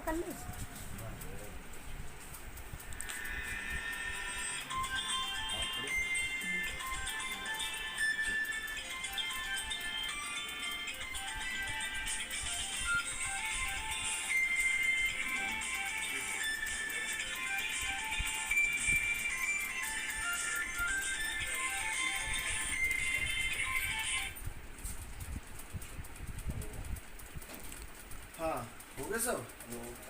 कर ली। हाँ हो गया सब।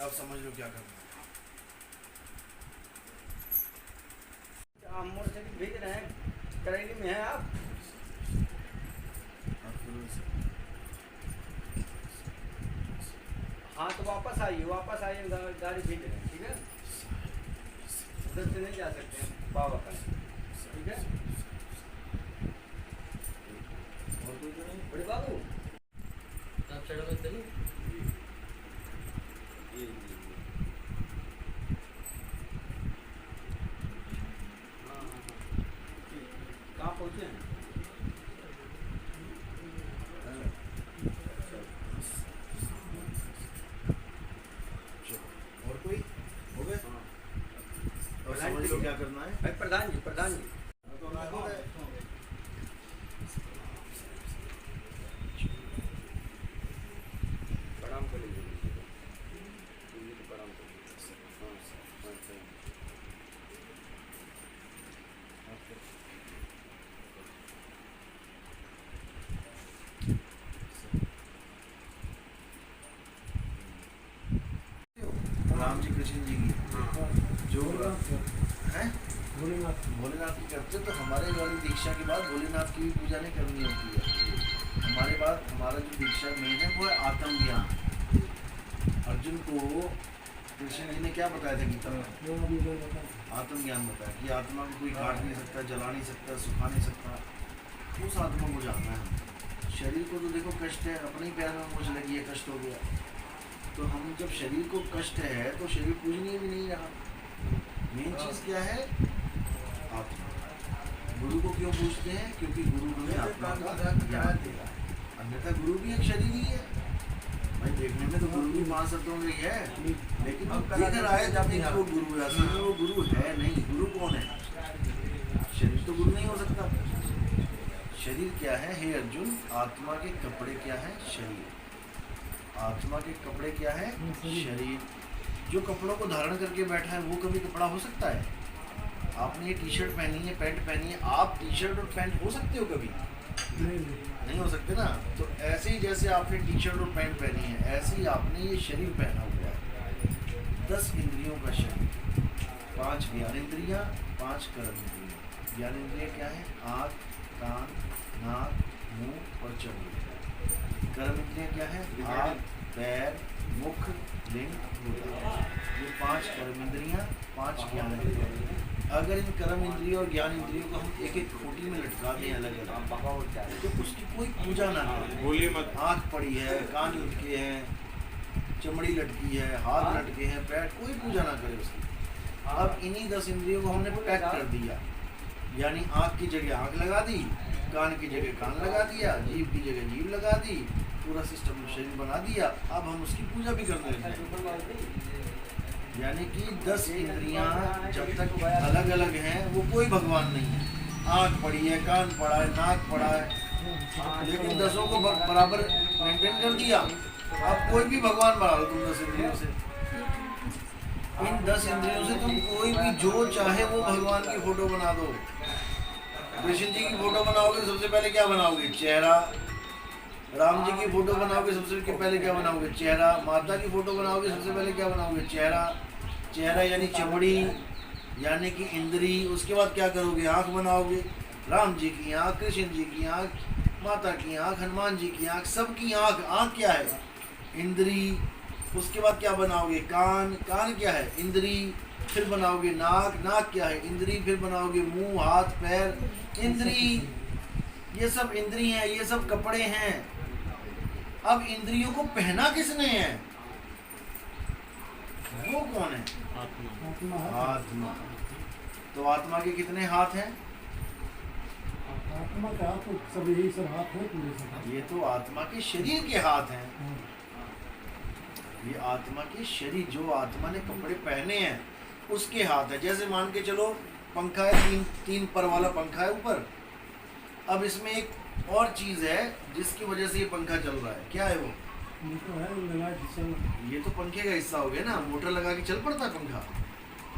अब समझ लो क्या करना हम मोटरसाइकिल भेज रहे हैं, करेंगे में है आप। हाँ तो वापस आइए गाड़ी भेज रहे हैं, ठीक है। उधर से नहीं जा सकते हैं बाबा का, ठीक है। और कोई तो नहीं। बड़े बाबू आप चढ़ो मत चलिए। हाँ हाँ हाँ, कहाँ पहुँचे हैं? और कोई हो गए। हाँ और समझ लो क्या करना है। भाई प्रधान जी तो ना हो गए। प्रणाम कर लीजिए, प्रणाम कर लीजिए। हाँ हाँ सही। राम जी कृष्ण जी की जो है भोलेनाथ की करते तो हमारे वाली दीक्षा के बाद भोलेनाथ की भी पूजा नहीं करनी होती है। हमारे बाद हमारा जो दीक्षा मेन है वो है आत्मज्ञान। अर्जुन को कृष्ण जी ने क्या बताया था गीता में? आत्मज्ञान बताया कि आत्मा को कोई काट नहीं सकता, जला नहीं सकता, सुखा नहीं सकता। उस आत्मा को जानना है। शरीर को तो देखो कष्ट है, अपने ही पैर में मुझे लगी है, कष्ट हो गया। तो हम जब शरीर को कष्ट है तो शरीर पूजनीय भी नहीं रहा। मेन चीज क्या है? आत्मा। गुरु को क्यों पूछते हैं? क्योंकि गुरु हमें आत्मा का ज्ञान देगा। अन्यथा गुरु भी एक शरीर ही है भाई। देखने में तो गुरु की 5 शब्दों में ही है, लेकिन अब दिख रहा है जब कि वो गुरु है, असल में वो गुरु है नहीं। गुरु कौन है? शरीर तो गुरु नहीं हो सकता। शरीर क्या है? हे अर्जुन, आत्मा के कपड़े क्या है? शरीर। आत्मा के कपड़े क्या है? शरीर। जो कपड़ों को धारण करके बैठा है वो कभी कपड़ा हो सकता है? आपने ये टी शर्ट पहनी है, पैंट पहनी है, आप टी शर्ट और पैंट हो सकते हो कभी? नहीं हो सकते ना। तो ऐसे ही जैसे आपने टी शर्ट और पैंट पहनी है, ऐसे ही आपने ये शरीर पहना हुआ है। 10 इंद्रियों का शरीर, 5 ज्ञान इंद्रियाँ, 5 कर्म इंद्रियाँ। ज्ञान इंद्रियाँ क्या है? आँख, कान, नाक, मुंह और चमड़ी। कर्म इंद्रियाँ क्या है? हाथ, पैर, मुख, लिंग, गुदा। ये 5 कर्म इंद्रियाँ, 5 ज्ञान इंद्रियाँ। अगर इन कर्म इंद्रियों और ज्ञान इंद्रियों को हम एक एक खोटी में लटका दें अलग अलग, तो उसकी कोई पूजा ना करें। बोलिए मत। आँख पड़ी है, कान लटके हैं, चमड़ी लटकी है, हाथ लटके हैं, पैर, कोई पूजा ना करे उसकी। अब इन्हीं 10 इंद्रियों को हमने पैक कर दिया। यानी आँख की जगह आँख लगा दी, कान की जगह कान लगा दिया, जीभ की जगह जीभ लगा दी, पूरा सिस्टम शरीर बना दिया। अब हम उसकी पूजा भी करने लगे। यानी कि 10 इंद्रियां जब तक अलग अलग हैं वो कोई भगवान नहीं है। आँख पड़ी है, कान पड़ा है, नाक पड़ा है, लेकिन 10 को बराबर मेंटेन कर दिया। अब कोई भी भगवान बना लो तुम 10 इंद्रियों से। इन 10 इंद्रियों से तुम कोई भी जो चाहे वो भगवान की फोटो बना दो। कृष्ण जी की फोटो बनाओगे सबसे पहले क्या बनाओगे? चेहरा। राम जी की फोटो बनाओगे सबसे पहले क्या बनाओगे? चेहरा। माता की फोटो बनाओगे सबसे पहले क्या बनाओगे? चेहरा। चेहरा यानी चमड़ी, यानी कि इंद्री। उसके बाद क्या करोगे? आँख बनाओगे। राम जी की आँख, कृष्ण जी की आँख, माता की आँख, हनुमान जी की आँख, सबकी आँख। आँख क्या है? इंद्री। उसके बाद क्या बनाओगे? कान। कान क्या है? इंद्री। फिर बनाओगे नाक। नाक क्या है? इंद्री। फिर बनाओगे मुंह, हाथ, पैर, इंद्री। ये सब इंद्री हैं, ये सब कपड़े हैं। अब इंद्रियों को पहना किसने है? वो कौन है? आत्मा। तो आत्मा के कितने हाथ हैं? आत्मा का हाथ तो सब यही सब हाथ है पूरे सब। ये तो आत्मा के शरीर के हाथ हैं। ये आत्मा के शरीर, जो आत्मा ने कपड़े पहने हैं उसके हाथ है। जैसे मान के चलो पंखा है, तीन पर वाला पंखा है ऊपर। अब इसमें एक और चीज है जिसकी वजह से ये पंखा चल रहा है। क्या है वो? ये तो पंखे का हिस्सा हो गया ना। मोटर लगा के चल पड़ता है पंखा,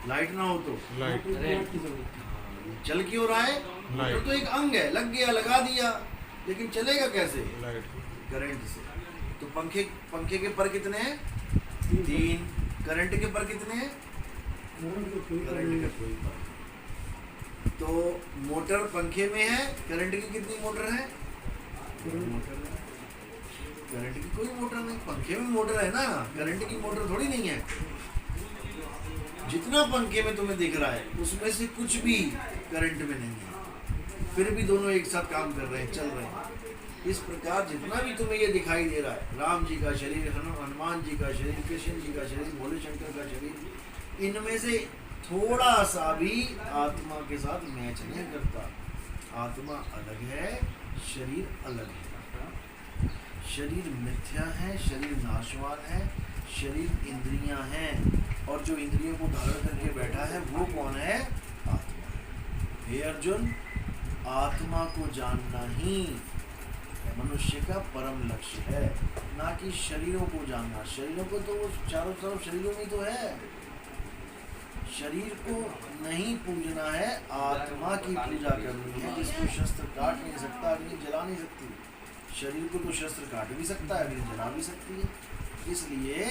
लाइट ना हो तो। चल क्यों रहा है? मोटर तो एक अंग है, लग गया, लगा दिया, लेकिन चलेगा कैसे? करंट से। तो पंखे के पर कितने हैं? 3। करंट के पर कितने हैं? करंट का कोई पर। तो मोटर पंखे में है, करंट की कितनी मोटर है? मोटर है। करंट की कोई मोटर नहीं, पंखे में मोटर है ना, करंट की मोटर थोड़ी नहीं है। जितना पंखे में तुम्हें दिख रहा है उसमें से कुछ भी करंट में नहीं है, फिर भी दोनों एक साथ काम कर रहे हैं, चल रहे हैं। इस प्रकार जितना भी तुम्हें ये दिखाई दे रहा है, राम जी का शरीर, हनुमान जी का शरीर, कृष्ण जी का शरीर, भोले शंकर का शरीर, इनमें से थोड़ा सा भी आत्मा के साथ मैच नहीं करता। आत्मा अलग है, शरीर अलग है। शरीर मिथ्या है, शरीर नाशवान है, शरीर इंद्रियां हैं, और जो इंद्रियों को धारण करके बैठा है वो कौन है? आत्मा। हे अर्जुन, आत्मा को जानना ही मनुष्य का परम लक्ष्य है, ना कि शरीरों को जानना। शरीरों को तो वो चारों तरफ शरीरों में तो है। शरीर को नहीं पूजना है, आत्मा की पूजा करनी है, जिसको शस्त्र काट नहीं सकता, अग्नि जला नहीं सकती। शरीर को तो शस्त्र काट भी सकता है, अग्नि जला भी सकती है। इसलिए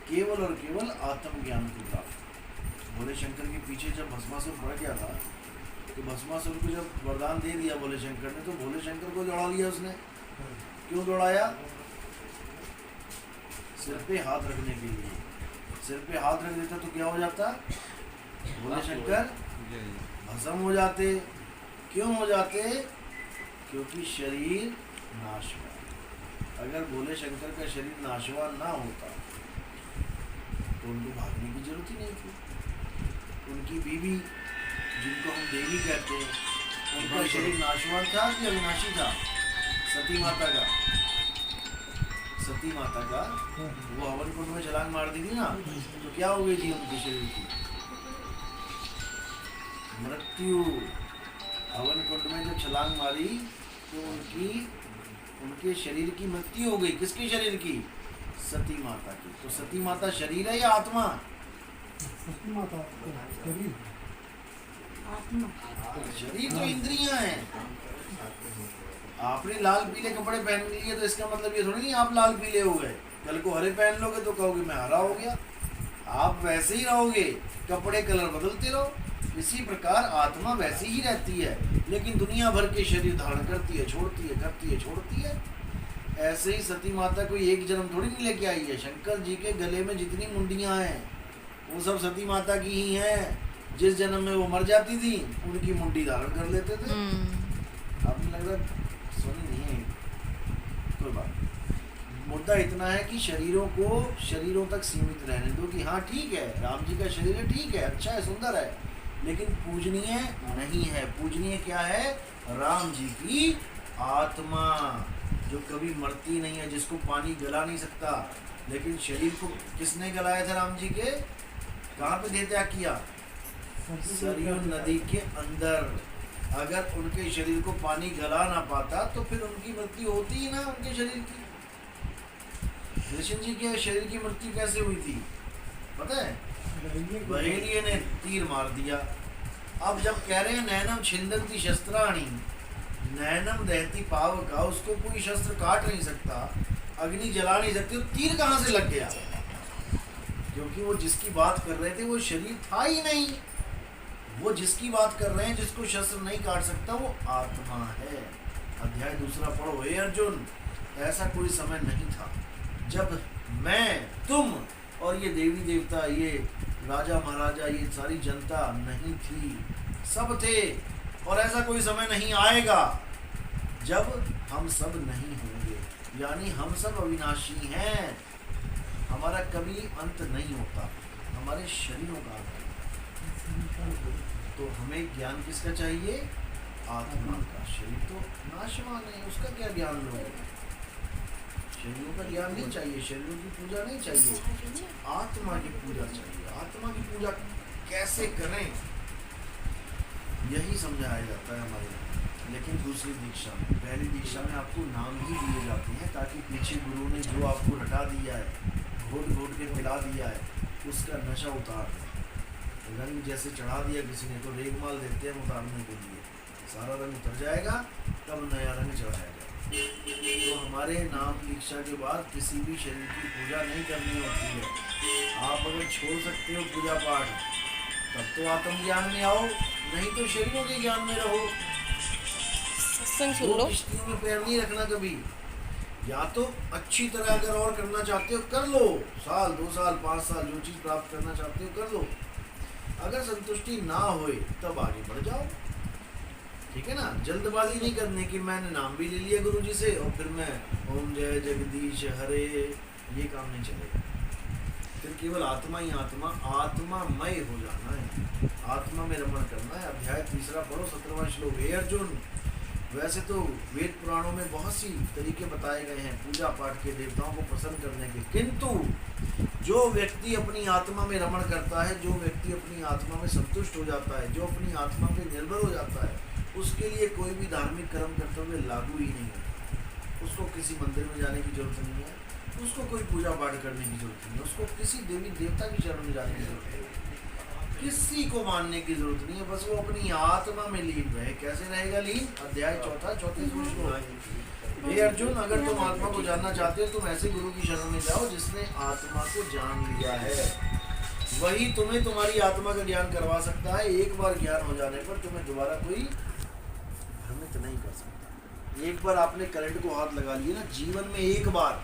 केवल और केवल आत्मज्ञान की प्राप्ति। भोले शंकर के पीछे जब भस्मासुर पड़ गया था, तो भस्मासुर को जब वरदान दे दिया भोले शंकर ने, तो भोले शंकर को दौड़ा लिया उसने। क्यों दौड़ाया? सिर पे हाथ रखने के लिए। सिर पे हाथ रख देता तो क्या हो जाता? भोले शंकर भस्म हो जाते। क्यों हो जाते? क्योंकि शरीर नाशवान। अगर भोले शंकर का शरीर नाशवान ना होता तो उनको भागने की जरूरत ही नहीं थी। उनकी बीवी, जिनको हम देवी कहते हैं, उनका शरीर नाशवान था कि अविनाशी था? सती माता का। सती माता का वो हवन कुंड में छलांग मार दी थी ना, तो क्या हो गई थी उनके शरीर की? मृत्यु। हवन कुंड में जब छलांग मारी तो उनके शरीर की मृत्यु हो गई। किसके शरीर की? सती माता की। तो सती माता शरीर है या आत्मा? सती माता शरीर, शरीर तो इंद्रियां हैं। आपने लाल पीले कपड़े पहन लिए तो इसका मतलब ये थोड़ी नहीं आप लाल पीले हो गए। कल को हरे पहन लोगे तो कहोगे मैं हरा हो गया। आप वैसे ही रहोगे, कपड़े कलर बदलते रहो। इसी प्रकार आत्मा वैसी ही रहती है, लेकिन दुनिया भर के शरीर धारण करती है, छोड़ती है, करती है, छोड़ती है। ऐसे ही सती माता कोई एक जन्म थोड़ी नहीं लेके आई है। शंकर जी के गले में जितनी मुंडियां हैं वो सब सती माता की ही हैं। जिस जन्म में वो मर जाती थी उनकी मुंडी धारण कर लेते थे। आपने लग रहा सुनी नहीं है, कोई बात। मुद्दा इतना है कि शरीरों को शरीरों तक सीमित रहने दो कि हाँ ठीक है, राम जी का शरीर है, ठीक है, अच्छा है, सुंदर है, लेकिन पूजनीय नहीं है। पूजनीय क्या है? राम जी की आत्मा, जो कभी मरती नहीं है, जिसको पानी गला नहीं सकता। लेकिन शरीर को किसने गलाया था? राम जी के। कहाँ पे देह त्याग किया? सरयू नदी के अंदर। अगर उनके शरीर को पानी गला ना पाता तो फिर उनकी मृत्यु होती ही ना उनके शरीर की। कृष्ण जी के शरीर की मृत्यु कैसे हुई थी पता है? बहेलिये ने तीर मार दिया। अब जब कह रहे हैं नैनम छिंदन्ति शस्त्राणि, नैनम दहती पावका, उसको कोई शस्त्र काट नहीं सकता, अग्नि जला नहीं सकती, तो तीर कहाँ से लग गया? क्योंकि वो जिसकी बात कर रहे थे वो शरीर था ही नहीं। वो जिसकी बात कर रहे हैं, जिसको शस्त्र नहीं काट सकता, वो आत्मा है। अध्याय 2 पढ़ो। हे अर्जुन, ऐसा कोई समय नहीं था जब मैं, तुम और ये देवी देवता, ये राजा महाराजा, ये सारी जनता नहीं थी, सब थे। और ऐसा कोई समय नहीं आएगा जब हम सब नहीं होंगे। यानी हम सब अविनाशी हैं, हमारा कभी अंत नहीं होता, हमारे शरीरों का अंत। तो हमें ज्ञान किसका चाहिए? आत्मा का। शरीर तो नाशवान है, उसका क्या ज्ञान लोगे? शरीरों का ज्ञान नहीं चाहिए, शरीरों की पूजा नहीं चाहिए, आत्मा की पूजा चाहिए। आत्मा की पूजा कैसे करें यही समझाया जाता है हमारे यहाँ। लेकिन दूसरी दीक्षा में, पहली दीक्षा में आपको नाम ही दिए जाते हैं ताकि पीछे गुरु ने जो आपको रटा दिया है, घोट घोट के पिला दिया है, उसका नशा उतार दें। रंग जैसे चढ़ा दिया किसी ने तो रेगमाल देते हैं उतारने के लिए, सारा रंग उतर जाएगा तब नया रंग चढ़ाया जाएगा। तो हमारे नाम दीक्षा के बाद किसी भी शरीर की पूजा नहीं करनी होती है। आप अगर छोड़ सकते हो पूजा पाठ तब तो आत्मज्ञान में आओ, नहीं तो शरीरों के ज्ञान में रहो। सत्संग सुन लो। किश्तियों में पैर नहीं रखना कभी। या तो अच्छी तरह अगर और करना चाहते हो कर लो, साल 2 साल 5 साल जो चीज़ प्राप्त करना चाहते हो कर लो। अगर संतुष्टि ना होए तब आगे बढ़ जाओ, ठीक है ना। जल्दबाजी नहीं करने की मैंने नाम भी ले लिया गुरु जी से और फिर मैं ओम जय जगदीश हरे, ये काम नहीं चलेगा। फिर केवल आत्मा ही आत्मा, आत्मामय हो जाना है, आत्मा में रमण करना है। अध्याय 3 पढ़ो 17वां श्लोक। हे अर्जुन, वैसे तो वेद पुराणों में बहुत सी तरीके बताए गए हैं पूजा पाठ के, देवताओं को प्रसन्न करने के, किंतु जो व्यक्ति अपनी आत्मा में रमण करता है, जो व्यक्ति अपनी आत्मा में संतुष्ट हो जाता है, जो अपनी आत्मा पे निर्भर हो जाता है, उसके लिए कोई भी धार्मिक कर्म कर्तव्य लागू ही नहीं है। उसको किसी मंदिर में जाने की जरूरत नहीं है, उसको कोई पूजा पाठ करने की जरूरत नहीं है, उसको किसी देवी देवता की शरण में जाने की जरूरत नहीं है, किसी को मानने की जरूरत नहीं है। बस वो अपनी आत्मा में लीन रहे। कैसे रहेगा लीन? अध्याय 4 34वां श्लोक। हे अर्जुन, अगर तुम आत्मा को जानना चाहते हो तुम ऐसे गुरु की शरण में जाओ जिसने आत्मा को जान लिया है। वही तुम्हें तुम्हारी आत्मा का ज्ञान करवा सकता है। एक बार ज्ञान हो जाने पर तुम्हें दोबारा कोई भ्रमित नहीं कर सकता। एक बार आपने करंट को हाथ लगा लिया ना जीवन में, एक बार,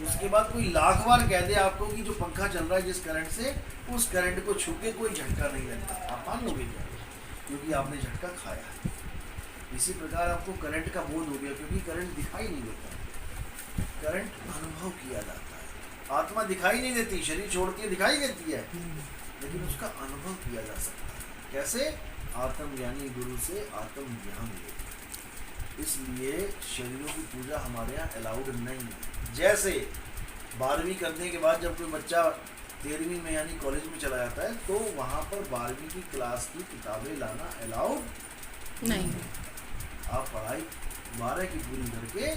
उसके बाद कोई लाख बार कह दे आपको कि जो पंखा चल रहा है जिस करंट से, उस करंट को छू के कोई झटका नहीं लगता, आप मान लोगे क्या? क्योंकि आपने झटका खाया है। इसी प्रकार आपको करंट का बोध हो गया, क्योंकि करंट दिखाई नहीं देता, करंट अनुभव किया जाता है। आत्मा दिखाई नहीं देती, शरीर छोड़ के दिखाई देती है, लेकिन उसका अनुभव किया जा सकता है। कैसे? आत्मज्ञानी गुरु से आत्मज्ञान लेकर। इसलिए शरीरों की पूजा हमारे यहाँ अलाउड नहीं है। जैसे 12वीं करने के बाद जब कोई बच्चा 13वीं में यानी कॉलेज में चला जाता है तो वहाँ पर 12वीं की क्लास की किताबें लाना अलाउड नहीं है। आप पढ़ाई 12 की पूरी करके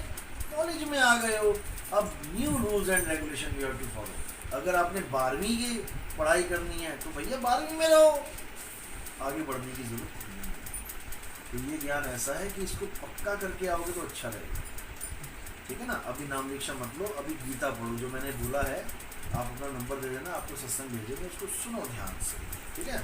कॉलेज में आ गए हो, अब new rules and regulation you have to follow. अगर आपने 12वीं की पढ़ाई करनी है तो भैया 12वीं में रहो, आगे बढ़ने की जरूरत नहीं है। तो ये ज्ञान ऐसा है कि इसको पक्का करके आओगे तो अच्छा रहेगा, ठीक है ना। अभी नाम दीक्षा मत लो, अभी गीता पढ़ो। जो मैंने बोला है आप अपना नंबर दे देना, आपको सत्संग भेजेंगे, उसको सुनो ध्यान से, ठीक है।